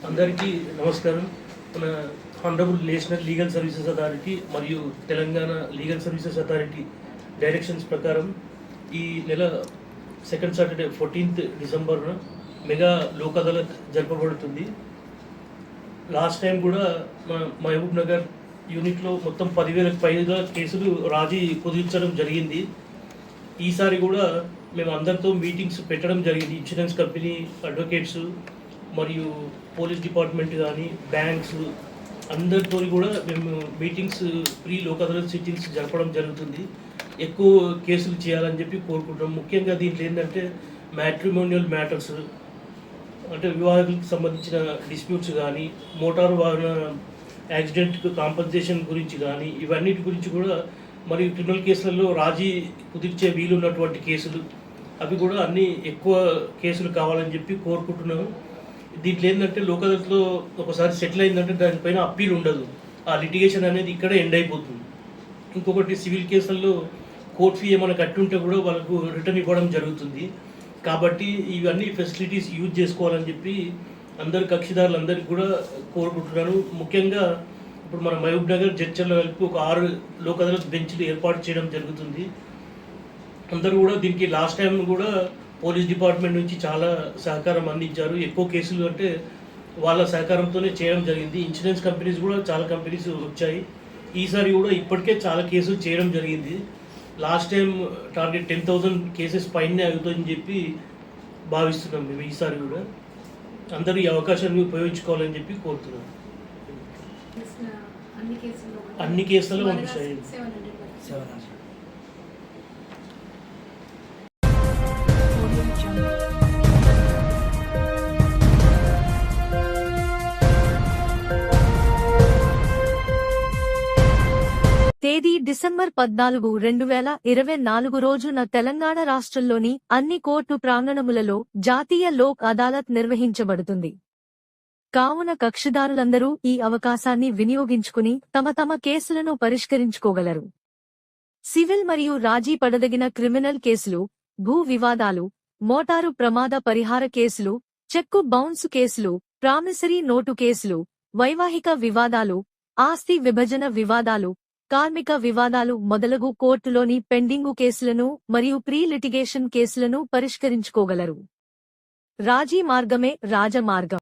అందరికీ నమస్కారం. మన honourable National Legal Services Authority మరియు Telangana Legal Services Authority directions ప్రకారం ఈ నెల సెకండ్ సాటర్డే 14th డిసెంబర్న మెగా లోక్ అదాలత్ జరపబడుతుంది. లాస్ట్ టైం కూడా మన మహబూబ్ నగర్ యూనిట్లో మొత్తం 10,000కు పైగా కేసులు రాజీ కుదించడం జరిగింది. ఈసారి కూడా మేము అందరితో మీటింగ్స్ పెట్టడం జరిగింది. ఇన్సూరెన్స్ కంపెనీ, అడ్వకేట్స్ మరియు పోలీస్ డిపార్ట్మెంట్ కానీ బ్యాంక్స్ అందరితో కూడా మేము meetings pre Lok Adalat sittings జరపడం జరుగుతుంది. ఎక్కువ కేసులు చేయాలని చెప్పి కోరుకుంటాం. ముఖ్యంగా దీంట్లో ఏంటంటే మ్యాట్రిమోనియల్ మ్యాటర్స్ అంటే వివాహాలకు సంబంధించిన డిస్ప్యూట్స్ కానీ, మోటారు వాహన యాక్సిడెంట్ కాంపన్సేషన్ గురించి కానీ, ఇవన్నిటి గురించి కూడా మరియు క్రిమినల్ కేసులలో రాజీ కుదిర్చే వీలున్నటువంటి కేసులు అవి కూడా అన్నీ ఎక్కువ కేసులు కావాలని చెప్పి కోరుకుంటున్నాము. దీంట్లో ఏంటంటే లోక్ అదాలత్లో ఒకసారి సెటిల్ అయిందంటే దానిపైన అప్పీల్ ఉండదు. ఆ లిటిగేషన్ అనేది ఇక్కడే ఎండ్ అయిపోతుంది. ఇంకొకటి సివిల్ కేసుల్లో కోర్ట్ ఫీ ఏమైనా కట్టి ఉంటే కూడా వాళ్ళకు రిటర్న్ ఇవ్వడం జరుగుతుంది. కాబట్టి ఇవన్నీ ఫెసిలిటీస్ యూజ్ చేసుకోవాలని చెప్పి అందరు కక్షిదారులందరికీ కూడా కోరుకుంటున్నాను. ముఖ్యంగా ఇప్పుడు మన మహబూబ్ నగర్, జడ్చర్ల కలిపి ఒక 6 లోక్ అదాలత్ బెంచ్లు ఏర్పాటు చేయడం జరుగుతుంది. అందరూ కూడా దీనికి లాస్ట్ టైం కూడా పోలీస్ డిపార్ట్మెంట్ నుంచి చాలా సహకారం అందించారు. ఎక్కువ కేసులు అంటే వాళ్ళ సహకారంతోనే చేయడం జరిగింది. ఇన్సూరెన్స్ కంపెనీస్ కూడా చాలా కంపెనీస్ వచ్చాయి. ఈసారి కూడా ఇప్పటికే చాలా కేసులు చేయడం జరిగింది. లాస్ట్ టైం టార్గెట్ 10,000 కేసెస్ పైనే అవుతుందని చెప్పి భావిస్తున్నాం మేము. ఈసారి కూడా అందరూ ఈ అవకాశాన్ని ఉపయోగించుకోవాలని చెప్పి కోరుతున్నాం. అన్ని కేసులలో పంపిస్తాయి. తేదీ డిసెంబర్ 14, 2024 రోజున తెలంగాణ రాష్ట్రంలోని అన్ని కోర్టు ప్రాంగణములలో జాతీయ లోక్ అదాలత్ నిర్వహించబడుతుంది. కావున కక్షిదారులందరూ ఈ అవకాశాన్ని వినియోగించుకుని తమ తమ కేసులను పరిష్కరించుకోగలరు. సివిల్ మరియు రాజీ పడదగిన క్రిమినల్ కేసులు, భూ వివాదాలు, మోటారు ప్రమాద పరిహార కేసులు, చెక్కు బౌన్స్ కేసులు, ప్రామిసరీ నోటు కేసులు, వైవాహిక వివాదాలు, ఆస్తి విభజన వివాదాలు, కార్మిక వివాదాలు మొదలగు కోర్టులోని పెండింగు కేసులను మరియు ప్రీ లిటిగేషన్ కేసులను పరిష్కరించుకోగలరు. రాజీ మార్గమే రాజమార్గం.